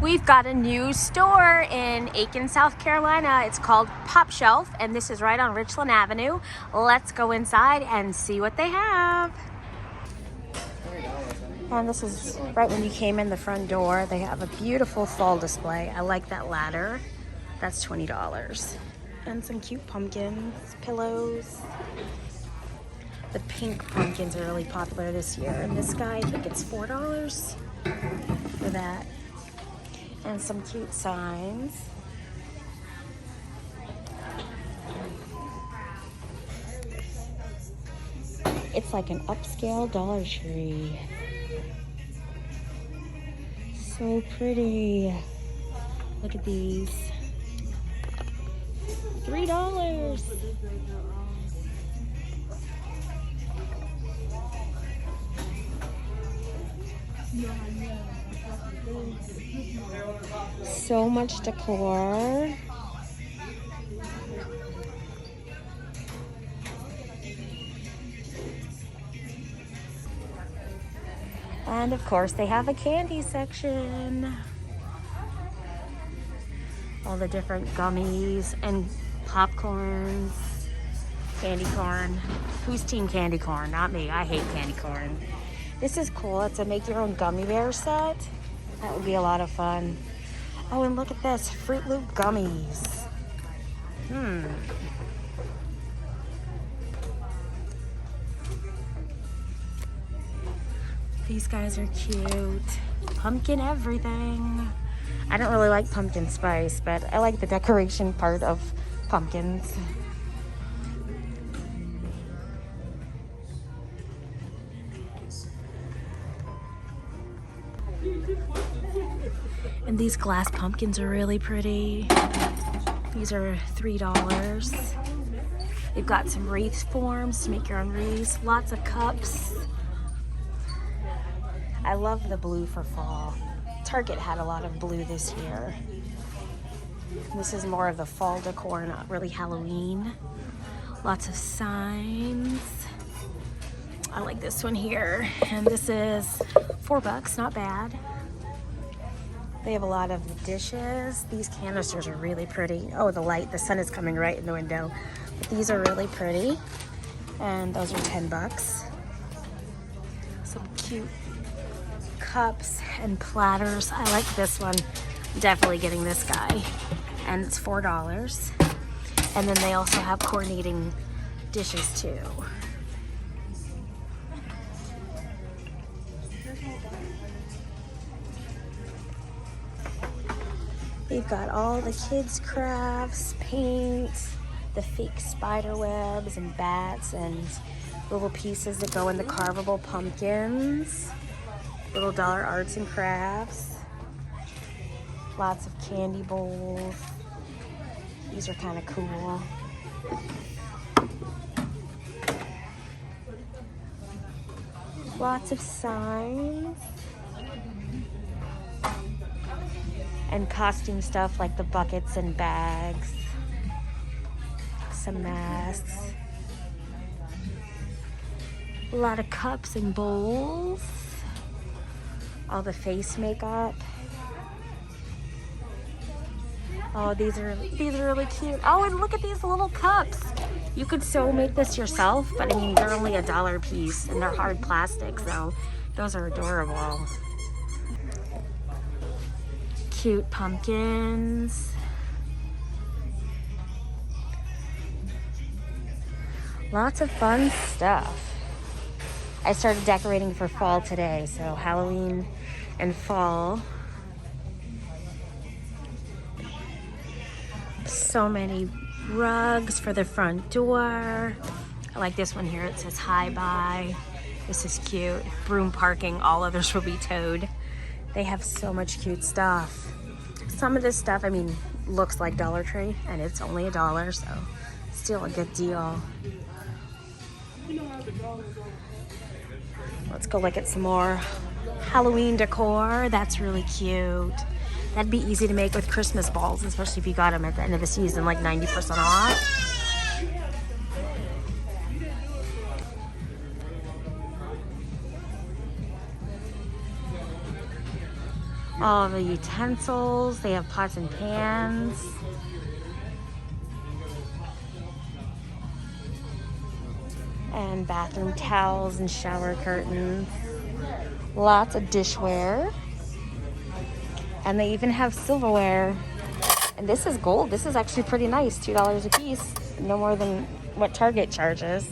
We've got a new store in Aiken, South Carolina. It's called Pop Shelf, and this is right on Richland Avenue. Let's go inside and see what they have. And this is right when you came in the front door. They have a beautiful fall display. I like that ladder. That's $20. And some cute pumpkins, pillows. The pink pumpkins are really popular this year. And this guy, I think it's $4 for that. And some cute signs. It's like an upscale Dollar Tree. So pretty. Look at these. $3. So much decor. And of course they have a candy section. All the different gummies and popcorns. Candy corn. Who's team candy corn? Not me. I hate candy corn. This is cool. It's a make your own gummy bear set. That would be a lot of fun. Oh, and look at this. Fruit Loop gummies. These guys are cute. Pumpkin everything. I don't really like pumpkin spice, but I like the decoration part of pumpkins. And these glass pumpkins are really pretty. These are $3. They've got some wreath forms to make your own wreaths. Lots of cups. I love the blue for fall. Target had a lot of blue this year. This is more of the fall decor, not really Halloween. Lots of signs. I like this one here. And this is $4, not bad. They have a lot of dishes. These canisters are really pretty. Oh, the light, the sun is coming right in the window. But these are really pretty. And those are $10. Some cute cups and platters. I like this one. Definitely getting this guy. And it's $4. And then they also have coordinating dishes too. They've got all the kids' crafts, paint, the fake spider webs and bats and little pieces that go in the carvable pumpkins. Little dollar arts and crafts. Lots of candy bowls. These are kind of cool. Lots of signs. And costume stuff like the buckets and bags. Some masks. A lot of cups and bowls. All the face makeup. Oh, these are really cute. Oh, and look at these little cups. You could so make this yourself, but I mean, they're only $1 a piece and they're hard plastic, so those are adorable. Cute pumpkins. Lots of fun stuff. I started decorating for fall today, so Halloween and fall. So many rugs for the front door. I like this one here. It says hi bye. This is cute. Broom parking. All others will be towed. They have so much cute stuff. Some of this stuff, I mean, looks like Dollar Tree, and it's only $1, so still a good deal. Let's go look at some more Halloween decor. That's really cute. That'd be easy to make with Christmas balls, especially if you got them at the end of the season, like 90% off. All the utensils. They have pots and pans. And bathroom towels and shower curtains. Lots of dishware. And they even have silverware. And this is gold. This is actually pretty nice. $2 a piece. No more than what Target charges.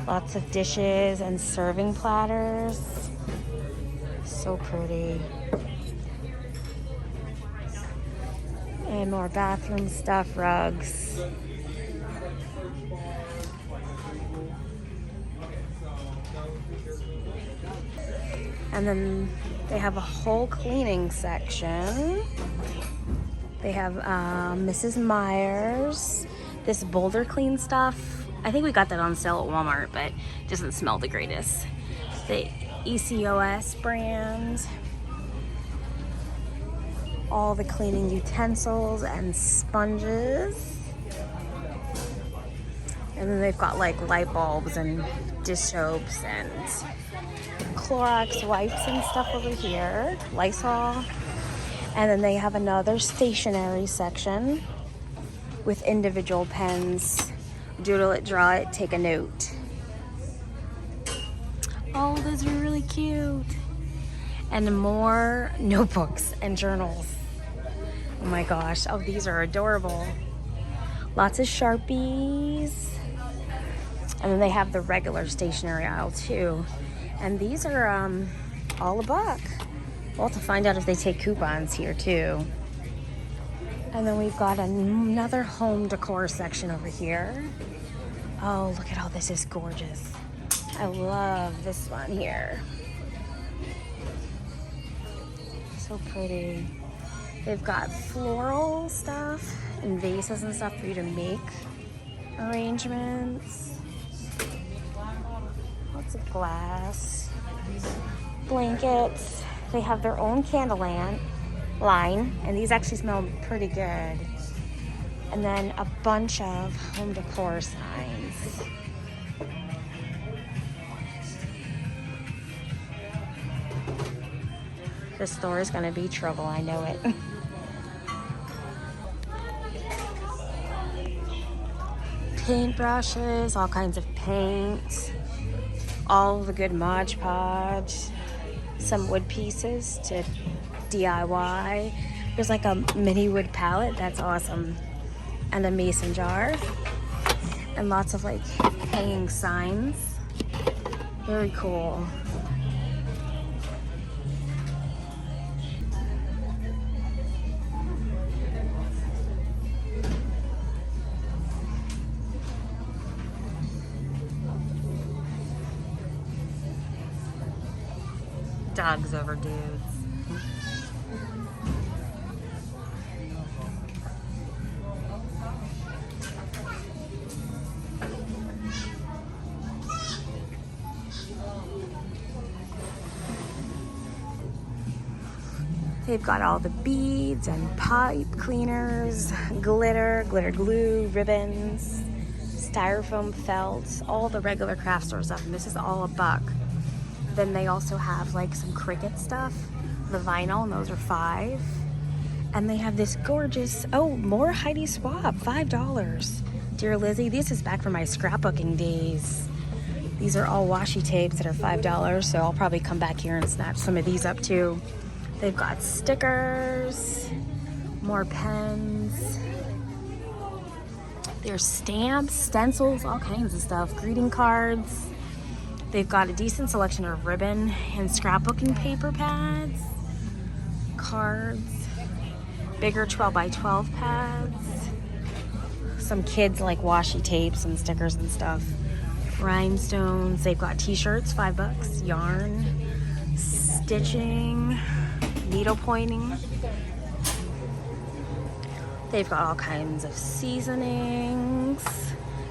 Lots of dishes and serving platters. So pretty. And more bathroom stuff, rugs. And then they have a whole cleaning section. They have Mrs. Meyer's. This Boulder Clean stuff. I think we got that on sale at Walmart, but it doesn't smell the greatest. The ECOS brand. All the cleaning utensils and sponges. And then they've got like light bulbs and dish soaps and Clorox wipes and stuff over here. Lysol. And then they have another stationery section with individual pens. Doodle it, draw it, take a note. Oh, those are really cute. And more notebooks and journals. Oh my gosh. Oh, these are adorable. Lots of Sharpies. And then they have the regular stationery aisle too. And these are all $1. We'll have to find out if they take coupons here too. And then we've got another home decor section over here. Oh, look at all this is gorgeous. I love this one here. So pretty. They've got floral stuff and vases and stuff for you to make arrangements. Lots of glass. Blankets. They have their own candle line, and these actually smell pretty good. And then a bunch of home decor signs. This store is gonna be trouble, I know it. Paintbrushes, all kinds of paint, all the good Mod Podge, some wood pieces to DIY. There's like a mini wood palette, that's awesome. And a mason jar. And lots of like hanging signs. Very cool. Dogs over dudes. They've got all the beads and pipe cleaners, glitter glue, ribbons, styrofoam felts, all the regular craft store stuff, and this is all $1. Then they also have like some Cricut stuff, the vinyl, and those are $5. And they have this gorgeous, oh, more Heidi Swapp, $5. Dear Lizzie, this is back from my scrapbooking days. These are all washi tapes that are $5, so I'll probably come back here and snatch some of these up too. They've got stickers, more pens. There's stamps, stencils, all kinds of stuff, greeting cards. They've got a decent selection of ribbon and scrapbooking paper pads, cards, bigger 12x12 pads, some kids like washi tapes and stickers and stuff, rhinestones. They've got t-shirts, $5, yarn, stitching, needle pointing. They've got all kinds of seasonings.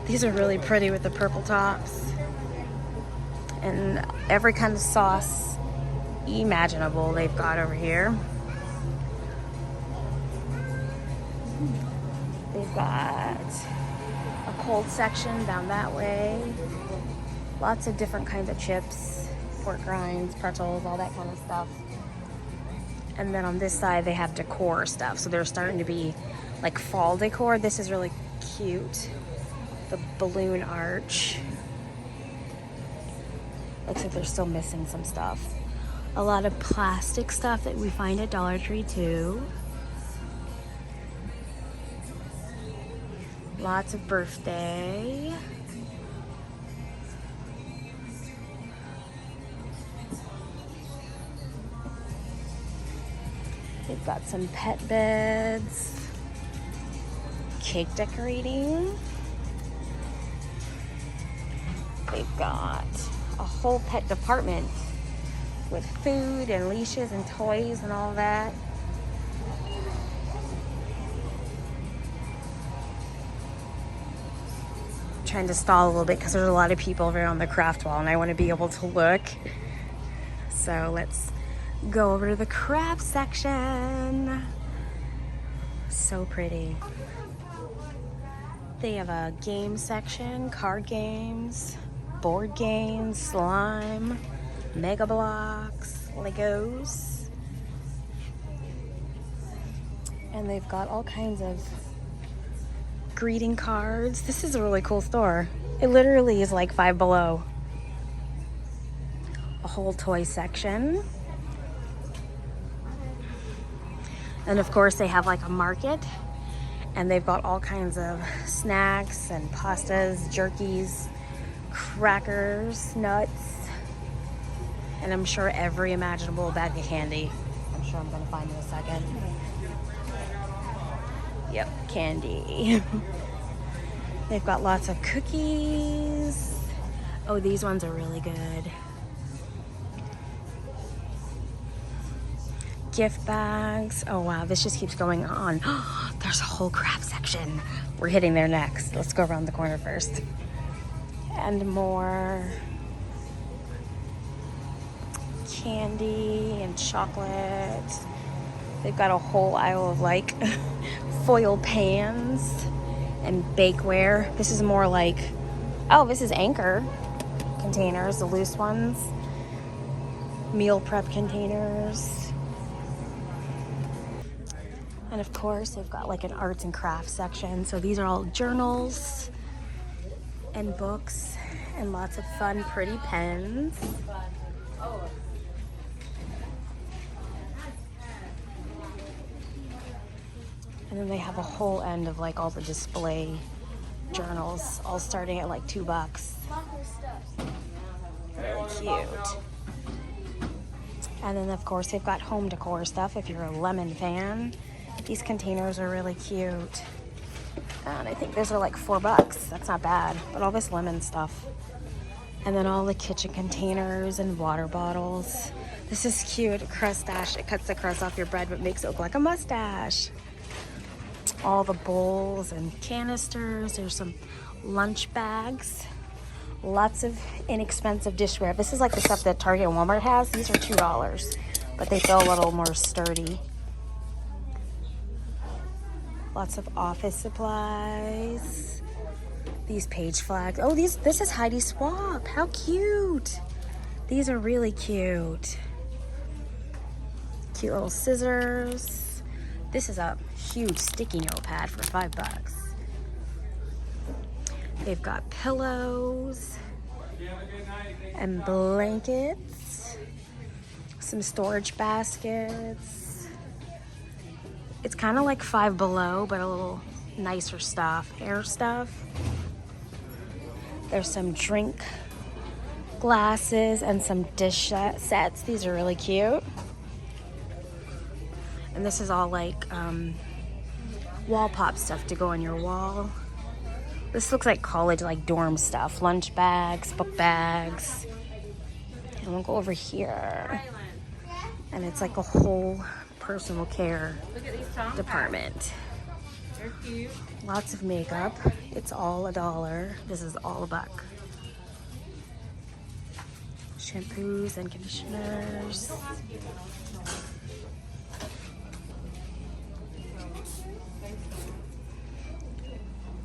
These are really pretty with the purple tops. And every kind of sauce imaginable they've got over here. They've got a cold section down that way. Lots of different kinds of chips, pork rinds, pretzels, all that kind of stuff. And then on this side, they have decor stuff. So they're starting to be like fall decor. This is really cute. The balloon arch. Looks like they're still missing some stuff. A lot of plastic stuff that we find at Dollar Tree too. Lots of birthday. They've got some pet beds, cake decorating. They've got a whole pet department with food and leashes and toys and all that. I'm trying to stall a little bit because there's a lot of people over on the craft wall and I want to be able to look. So let's go over to the craft section. So pretty. They have a game section, card games, board games, slime, Mega Blocks, Legos. And they've got all kinds of greeting cards. This is a really cool store. It literally is like Five Below. A whole toy section. And of course they have like a market, and they've got all kinds of snacks and pastas, jerkies, crackers, nuts, and I'm sure every imaginable bag of candy. I'm sure I'm gonna find in a second. Yep, candy. They've got lots of cookies. Oh, these ones are really good. Gift bags. Oh wow, this just keeps going on. There's a whole craft section. We're hitting there next. Let's go around the corner first. And more candy and chocolate. They've got a whole aisle of like foil pans and bakeware. This is more like, oh, this is Anchor containers, the loose ones. Meal prep containers. And of course, they've got like an arts and crafts section. So these are all journals and books and lots of fun, pretty pens. And then they have a whole end of like all the display journals, all starting at like $2. Really cute. And then of course they've got home decor stuff if you're a lemon fan. These containers are really cute. And I think those are like $4. That's not bad. But all this lemon stuff. And then all the kitchen containers and water bottles. This is cute. Crustache. It cuts the crust off your bread but makes it look like a mustache. All the bowls and canisters. There's some lunch bags. Lots of inexpensive dishware. This is like the stuff that Target and Walmart has. These are $2. But they feel a little more sturdy. Lots of office supplies. These page flags. Oh, this is Heidi Swapp. How cute. These are really cute. Cute little scissors. This is a huge sticky note pad for $5. They've got pillows and blankets. Some storage baskets. It's kind of like Five Below, but a little nicer stuff, hair stuff. There's some drink glasses and some dish sets. These are really cute. And this is all like wall pop stuff to go on your wall. This looks like college, like dorm stuff. Lunch bags, book bags. And we'll go over here. And it's like a whole personal care department. They're cute. Lots of makeup. It's all $1. This is all $1. Shampoos and conditioners.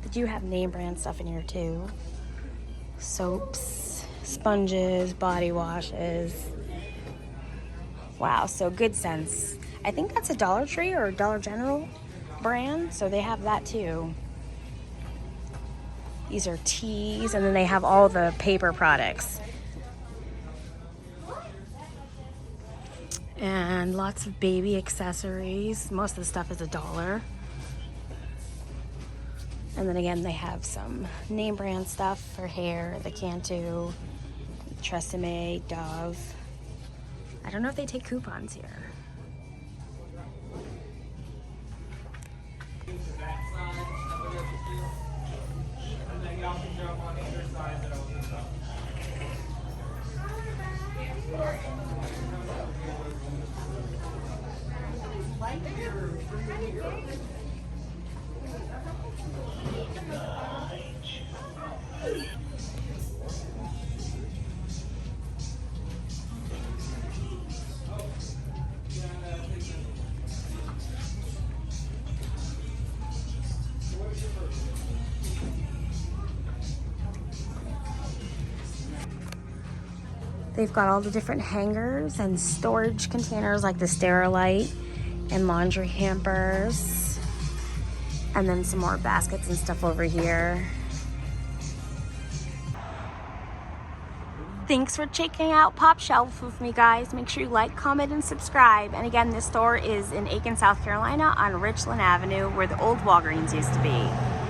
They do have name brand stuff in here too. Soaps, sponges, body washes. Wow, so good sense. I think that's a Dollar Tree or Dollar General brand, so they have that too. These are teas, and then they have all the paper products. And lots of baby accessories. Most of the stuff is $1. And then again, they have some name brand stuff for hair, the Cantu, Tresemme, Dove. I don't know if they take coupons here. They've got all the different hangers and storage containers like the Sterilite and laundry hampers. And then some more baskets and stuff over here. Thanks for checking out Pop Shelf with me, guys. Make sure you like, comment, and subscribe. And again, this store is in Aiken, South Carolina on Richland Avenue, where the old Walgreens used to be.